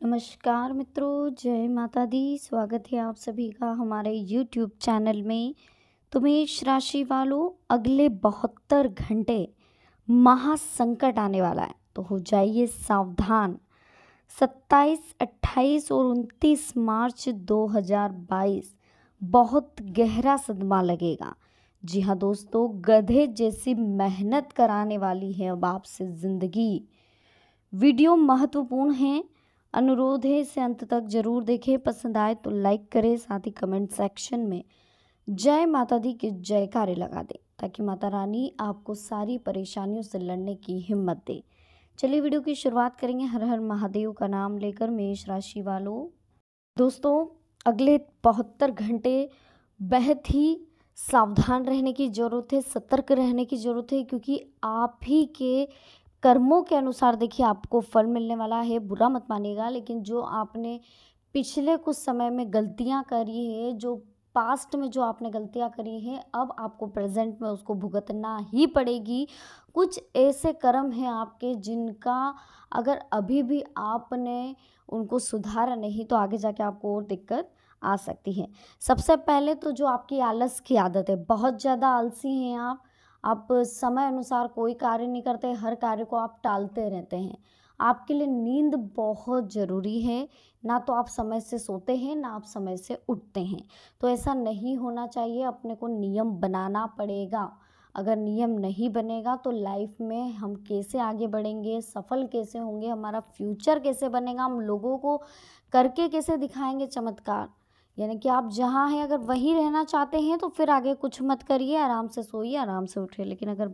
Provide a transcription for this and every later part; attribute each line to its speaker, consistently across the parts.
Speaker 1: नमस्कार मित्रों, जय माता दी। स्वागत है आप सभी का हमारे YouTube चैनल में। तो मेष राशि वालों, अगले 72 घंटे महासंकट आने वाला है, तो हो जाइए सावधान। 27, 28 और 29 मार्च 2022 बहुत गहरा सदमा लगेगा। जी हाँ दोस्तों, गधे जैसी मेहनत कराने वाली है अब आपसे ज़िंदगी। वीडियो महत्वपूर्ण है, अनुरोध है इसे अंत तक जरूर देखें। पसंद आए तो लाइक करें, साथ ही कमेंट सेक्शन में जय माता दी के जयकारे लगा दें, ताकि माता रानी आपको सारी परेशानियों से लड़ने की हिम्मत दे। चलिए वीडियो की शुरुआत करेंगे हर हर महादेव का नाम लेकर। मेष राशि वालों, दोस्तों अगले 72 घंटे बेहद ही सावधान रहने की ज़रूरत है, सतर्क रहने की ज़रूरत है, क्योंकि आप ही के कर्मों के अनुसार देखिए आपको फल मिलने वाला है। बुरा मत मानिएगा, लेकिन जो आपने पिछले कुछ समय में गलतियां करी है, जो पास्ट में जो आपने गलतियां करी हैं, अब आपको प्रेजेंट में उसको भुगतना ही पड़ेगी। कुछ ऐसे कर्म हैं आपके जिनका अगर अभी भी आपने उनको सुधारा नहीं तो आगे जाके आपको और दिक्कत आ सकती है। सबसे पहले तो जो आपकी आलस की आदत है, बहुत ज़्यादा आलसी हैं आप समय अनुसार कोई कार्य नहीं करते, हर कार्य को आप टालते रहते हैं। आपके लिए नींद बहुत ज़रूरी है। ना तो आप समय से सोते हैं, ना आप समय से उठते हैं। तो ऐसा नहीं होना चाहिए, अपने को नियम बनाना पड़ेगा। अगर नियम नहीं बनेगा तो लाइफ में हम कैसे आगे बढ़ेंगे, सफल कैसे होंगे, हमारा फ्यूचर कैसे बनेगा, हम लोगों को करके कैसे दिखाएंगे चमत्कार। यानी कि आप जहाँ हैं अगर वहीं रहना चाहते हैं तो फिर आगे कुछ मत करिए, आराम से सोइए, आराम से उठिए। लेकिन अगर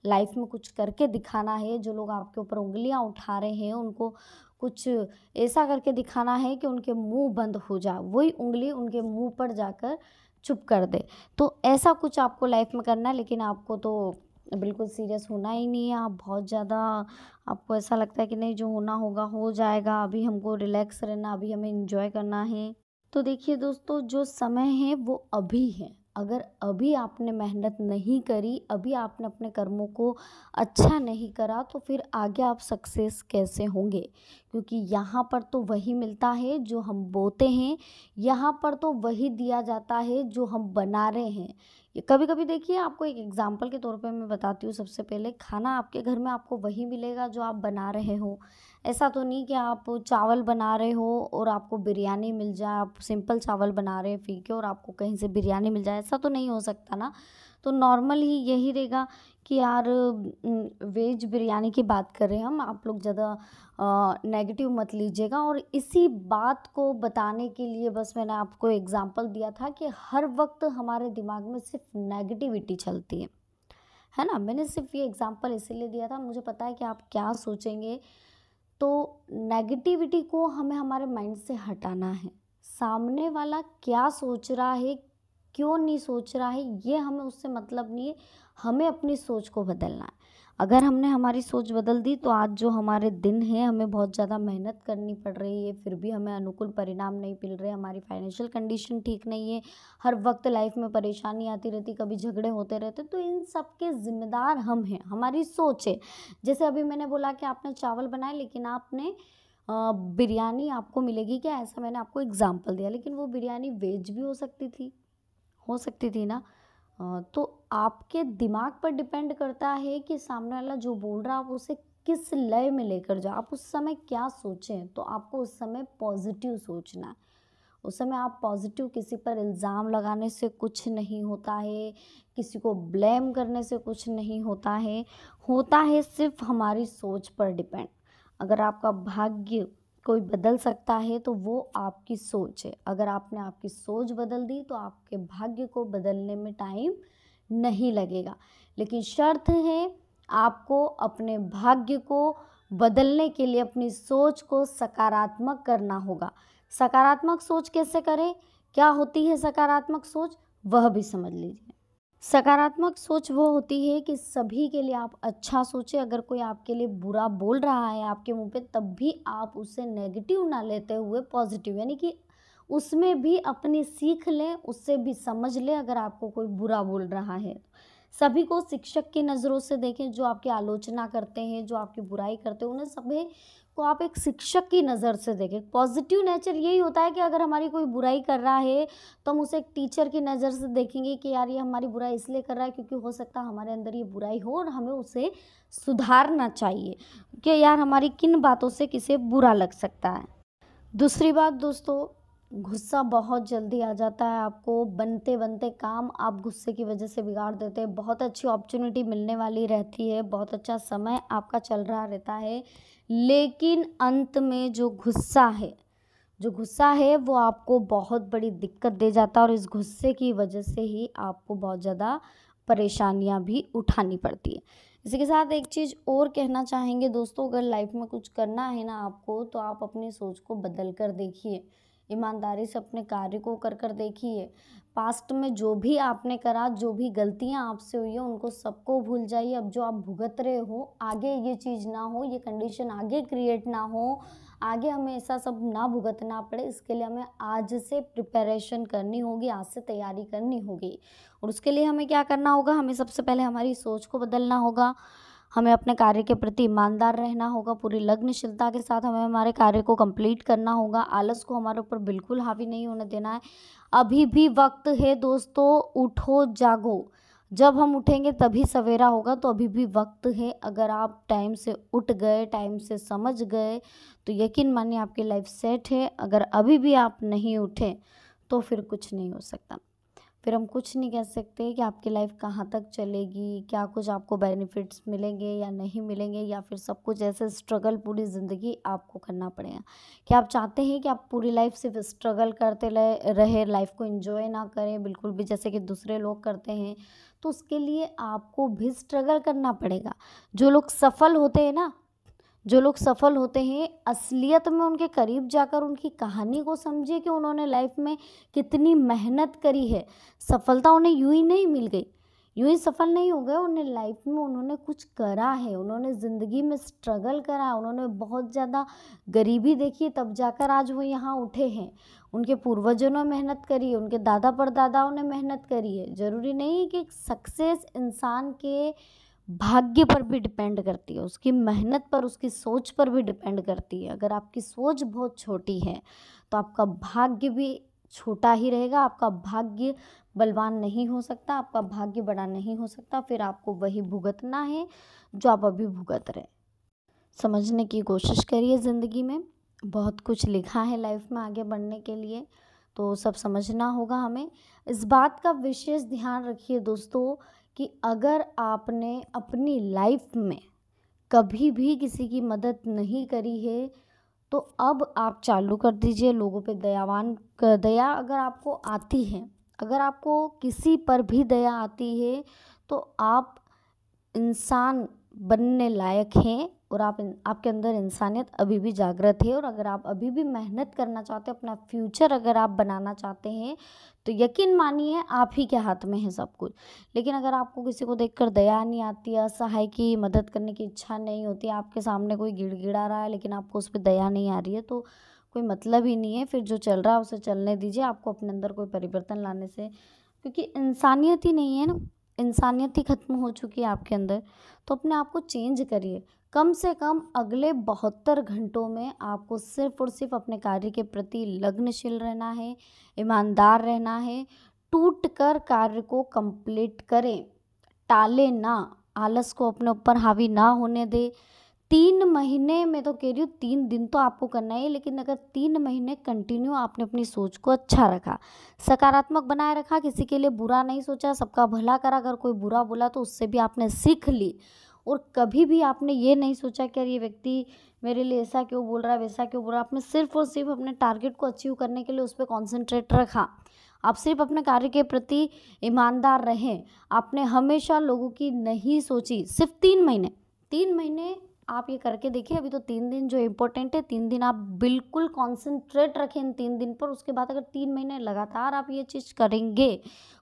Speaker 1: लाइफ में कुछ करके दिखाना है, जो लोग आपके ऊपर उंगलियां उठा रहे हैं उनको कुछ ऐसा करके दिखाना है कि उनके मुंह बंद हो जाए, वही उंगली उनके मुंह पर जाकर चुप कर दे। तो ऐसा कुछ आपको लाइफ में करना है, लेकिन आपको तो बिल्कुल सीरियस होना ही नहीं है। आप बहुत ज़्यादा, आपको ऐसा लगता है कि नहीं जो होना होगा हो जाएगा, अभी हमको रिलैक्स रहना, अभी हमें इंजॉय करना है। तो देखिए दोस्तों, जो समय है वो अभी है। अगर अभी आपने मेहनत नहीं करी, अभी आपने अपने कर्मों को अच्छा नहीं करा, तो फिर आगे आप सक्सेस कैसे होंगे? क्योंकि यहाँ पर तो वही मिलता है जो हम बोते हैं, यहाँ पर तो वही दिया जाता है जो हम बना रहे हैं। कभी कभी देखिए, आपको एक एग्जाम्पल के तौर पे मैं बताती हूँ। सबसे पहले, खाना आपके घर में आपको वही मिलेगा जो आप बना रहे हो। ऐसा तो नहीं कि आप चावल बना रहे हो और आपको बिरयानी मिल जाए, आप सिंपल चावल बना रहे हैं फीके और आपको कहीं से बिरयानी मिल जाए, ऐसा तो नहीं हो सकता ना। तो नॉर्मल ही यही रहेगा कि यार वेज बिरयानी की बात कर रहे हैं हम, आप लोग ज़्यादा नेगेटिव मत लीजिएगा। और इसी बात को बताने के लिए बस मैंने आपको एग्जांपल दिया था कि हर वक्त हमारे दिमाग में सिर्फ नेगेटिविटी चलती है ना। मैंने सिर्फ ये एग्जांपल इसीलिए दिया था, मुझे पता है कि आप क्या सोचेंगे। तो नेगेटिविटी को हमें हमारे माइंड से हटाना है। सामने वाला क्या सोच रहा है, क्यों नहीं सोच रहा है, ये हमें उससे मतलब नहीं है। हमें अपनी सोच को बदलना है। अगर हमने हमारी सोच बदल दी तो आज जो हमारे दिन हैं, हमें बहुत ज़्यादा मेहनत करनी पड़ रही है, फिर भी हमें अनुकूल परिणाम नहीं मिल रहे, हमारी फाइनेंशियल कंडीशन ठीक नहीं है, हर वक्त लाइफ में परेशानी आती रहती, कभी झगड़े होते रहते, तो इन सब के जिम्मेदार हम हैं, हमारी सोच है। जैसे अभी मैंने बोला कि आपने चावल बनाए, लेकिन आपने बिरयानी आपको मिलेगी क्या, ऐसा मैंने आपको एग्जाम्पल दिया। लेकिन वो बिरयानी वेज भी हो सकती थी ना। तो आपके दिमाग पर डिपेंड करता है कि सामने वाला जो बोल रहा है आप उसे किस लय में लेकर जाओ, आप उस समय क्या सोचें। तो आपको उस समय पॉजिटिव सोचना है। उस समय आप पॉजिटिव, किसी पर इल्ज़ाम लगाने से कुछ नहीं होता है, किसी को ब्लेम करने से कुछ नहीं होता है सिर्फ हमारी सोच पर डिपेंड। अगर आपका भाग्य कोई बदल सकता है तो वो आपकी सोच है। अगर आपने आपकी सोच बदल दी तो आपके भाग्य को बदलने में टाइम नहीं लगेगा। लेकिन शर्त है, आपको अपने भाग्य को बदलने के लिए अपनी सोच को सकारात्मक करना होगा। सकारात्मक सोच कैसे करें, क्या होती है सकारात्मक सोच, वह भी समझ लीजिए। सकारात्मक सोच वो होती है कि सभी के लिए आप अच्छा सोचें। अगर कोई आपके लिए बुरा बोल रहा है आपके मुंह पे, तब भी आप उसे नेगेटिव ना लेते हुए पॉजिटिव, यानी कि उसमें भी अपनी सीख लें, उससे भी समझ लें। अगर आपको कोई बुरा बोल रहा है, सभी को शिक्षक की नज़रों से देखें। जो आपकी आलोचना करते हैं, जो आपकी बुराई करते हैं, उन्हें सभी को आप एक शिक्षक की नज़र से देखें। पॉजिटिव नेचर यही होता है कि अगर हमारी कोई बुराई कर रहा है तो हम उसे एक टीचर की नज़र से देखेंगे कि यार ये हमारी बुराई इसलिए कर रहा है क्योंकि हो सकता है हमारे अंदर ये बुराई हो और हमें उसे सुधारना चाहिए कि यार हमारी किन बातों से किसे बुरा लग सकता है। दूसरी बात दोस्तों, गुस्सा बहुत जल्दी आ जाता है आपको, बनते बनते काम आप गुस्से की वजह से बिगाड़ देते हैं। बहुत अच्छी अपॉर्चुनिटी मिलने वाली रहती है, बहुत अच्छा समय आपका चल रहा रहता है, लेकिन अंत में जो गुस्सा है वो आपको बहुत बड़ी दिक्कत दे जाता है और इस गुस्से की वजह से ही आपको बहुत ज़्यादा परेशानियां भी उठानी पड़ती है। इसी के साथ एक चीज़ और कहना चाहेंगे दोस्तों, अगर लाइफ में कुछ करना है ना आपको, तो आप अपनी सोच को बदल कर देखिए, ईमानदारी से अपने कार्य को कर कर देखिए। पास्ट में जो भी आपने करा, जो भी गलतियां आपसे हुई है, उनको सबको भूल जाइए। अब जो आप भुगत रहे हो, आगे ये चीज़ ना हो, ये कंडीशन आगे क्रिएट ना हो, आगे हमें ऐसा सब ना भुगतना पड़े, इसके लिए हमें आज से प्रिपरेशन करनी होगी, आज से तैयारी करनी होगी। और उसके लिए हमें क्या करना होगा, हमें सबसे पहले हमारी सोच को बदलना होगा, हमें अपने कार्य के प्रति ईमानदार रहना होगा, पूरी लगनशीलता के साथ हमें हमारे कार्य को कंप्लीट करना होगा, आलस को हमारे ऊपर बिल्कुल हावी नहीं होने देना है। अभी भी वक्त है दोस्तों, उठो जागो। जब हम उठेंगे तभी सवेरा होगा, तो अभी भी वक्त है। अगर आप टाइम से उठ गए, टाइम से समझ गए, तो यकीन मानिए आपकी लाइफ सेट है। अगर अभी भी आप नहीं उठे तो फिर कुछ नहीं हो सकता, फिर हम कुछ नहीं कह सकते कि आपकी लाइफ कहाँ तक चलेगी, क्या कुछ आपको बेनिफिट्स मिलेंगे या नहीं मिलेंगे, या फिर सब कुछ ऐसे स्ट्रगल पूरी ज़िंदगी आपको करना पड़ेगा। क्या आप चाहते हैं कि आप पूरी लाइफ सिर्फ स्ट्रगल करते रहे, लाइफ को एंजॉय ना करें बिल्कुल भी, जैसे कि दूसरे लोग करते हैं? तो उसके लिए आपको भी स्ट्रगल करना पड़ेगा। जो लोग सफल होते हैं ना, जो लोग सफल होते हैं, असलियत में उनके करीब जाकर उनकी कहानी को समझिए कि उन्होंने लाइफ में कितनी मेहनत करी है। सफलता उन्हें यूं ही नहीं मिल गई, यूं ही सफल नहीं हो गए। उन्हें लाइफ में उन्होंने कुछ करा है, उन्होंने ज़िंदगी में स्ट्रगल करा है, उन्होंने बहुत ज़्यादा गरीबी देखी, तब जाकर आज वो यहाँ उठे हैं। उनके पूर्वजों ने मेहनत करी है, उनके दादा परदादाओं ने मेहनत करी है। ज़रूरी नहीं है कि सक्सेस इंसान के भाग्य पर भी डिपेंड करती है, उसकी मेहनत पर, उसकी सोच पर भी डिपेंड करती है। अगर आपकी सोच बहुत छोटी है तो आपका भाग्य भी छोटा ही रहेगा, आपका भाग्य बलवान नहीं हो सकता, आपका भाग्य बड़ा नहीं हो सकता। फिर आपको वही भुगतना है जो आप अभी भुगत रहे। समझने की कोशिश करिए, ज़िंदगी में बहुत कुछ लिखा है लाइफ में आगे बढ़ने के लिए, तो सब समझना होगा हमें। इस बात का विशेष ध्यान रखिए दोस्तों कि अगर आपने अपनी लाइफ में कभी भी किसी की मदद नहीं करी है, तो अब आप चालू कर दीजिए लोगों पे दया अगर आपको आती है, अगर आपको किसी पर भी दया आती है, तो आप इंसान बनने लायक हैं और आपके अंदर इंसानियत अभी भी जागृत है। और अगर आप अभी भी मेहनत करना चाहते हैं, अपना फ्यूचर अगर आप बनाना चाहते हैं, तो यकीन मानिए आप ही के हाथ में है सब कुछ। लेकिन अगर आपको किसी को देखकर दया नहीं आती, असहाय की मदद करने की इच्छा नहीं होती, आपके सामने कोई गिड़गिड़ा रहा है लेकिन आपको उस पर दया नहीं आ रही है, तो कोई मतलब ही नहीं है। फिर जो चल रहा है उसे चलने दीजिए, आपको अपने अंदर कोई परिवर्तन लाने से, क्योंकि इंसानियत ही नहीं है ना, इंसानियत ही ख़त्म हो चुकी है आपके अंदर। तो अपने आप को चेंज करिए। कम से कम अगले 72 घंटों में आपको सिर्फ और सिर्फ अपने कार्य के प्रति लगनशील रहना है, ईमानदार रहना है। टूट कर कार्य को कंप्लीट करें, टाले ना, आलस को अपने ऊपर हावी ना होने दे। 3 महीने में तो कह रही हूँ, 3 दिन तो आपको करना है, लेकिन अगर 3 महीने कंटिन्यू आपने अपनी सोच को अच्छा रखा, सकारात्मक बनाए रखा, किसी के लिए बुरा नहीं सोचा, सबका भला करा, अगर कोई बुरा बोला तो उससे भी आपने सीख ली, और कभी भी आपने ये नहीं सोचा कि यार ये व्यक्ति मेरे लिए ऐसा क्यों बोल रहा है, वैसा क्यों बोल रहा है। आपने सिर्फ और सिर्फ अपने टारगेट को अचीव करने के लिए उस पर कॉन्सेंट्रेट रखा। आप सिर्फ अपने कार्य के प्रति ईमानदार रहें। आपने हमेशा लोगों की नहीं सोची। सिर्फ 3 महीने आप ये करके देखिए। अभी तो 3 दिन जो इम्पोर्टेंट है, 3 दिन आप बिल्कुल कॉन्सेंट्रेट रखें इन 3 दिन पर। उसके बाद अगर 3 महीने लगातार आप ये चीज़ करेंगे,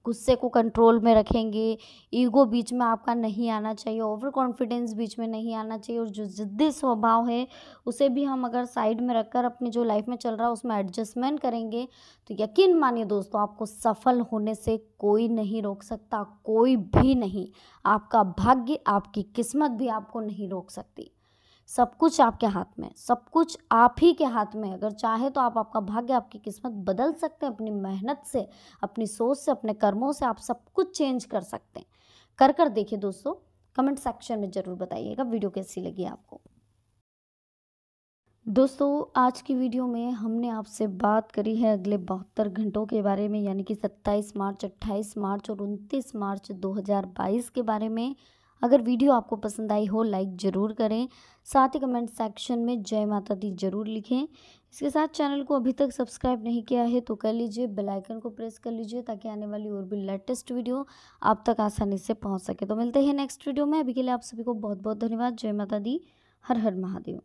Speaker 1: गुस्से को कंट्रोल में रखेंगे, ईगो बीच में आपका नहीं आना चाहिए, ओवर कॉन्फिडेंस बीच में नहीं आना चाहिए, और जो ज़िद्दी स्वभाव है उसे भी हम अगर साइड में रखकर अपनी जो लाइफ में चल रहा है उसमें एडजस्टमेंट करेंगे, तो यकीन मानिए दोस्तों, आपको सफल होने से कोई नहीं रोक सकता, कोई भी नहीं। आपका भाग्य, आपकी किस्मत भी आपको नहीं रोक सकती। सब कुछ आपके हाथ में है, सब कुछ आप ही के हाथ में है। अगर चाहे तो आप आपका भाग्य, आपकी किस्मत बदल सकते हैं अपनी मेहनत से, अपनी सोच से, अपने कर्मों से। आप सब कुछ चेंज कर सकते हैं। कर देखिए दोस्तों, कमेंट सेक्शन में ज़रूर बताइएगा वीडियो कैसी लगी आपको। दोस्तों आज की वीडियो में हमने आपसे बात करी है अगले 72 घंटों के बारे में, यानी कि 27 मार्च, 28 मार्च और 29 मार्च 2022 के बारे में। अगर वीडियो आपको पसंद आई हो लाइक ज़रूर करें, साथ ही कमेंट सेक्शन में जय माता दी ज़रूर लिखें। इसके साथ चैनल को अभी तक सब्सक्राइब नहीं किया है तो कर लीजिए, बेल आइकन को प्रेस कर लीजिए ताकि आने वाली और भी लेटेस्ट वीडियो आप तक आसानी से पहुँच सके। तो मिलते हैं नेक्स्ट वीडियो में। अभी के लिए आप सभी को बहुत बहुत धन्यवाद। जय माता दी। हर हर महादेव।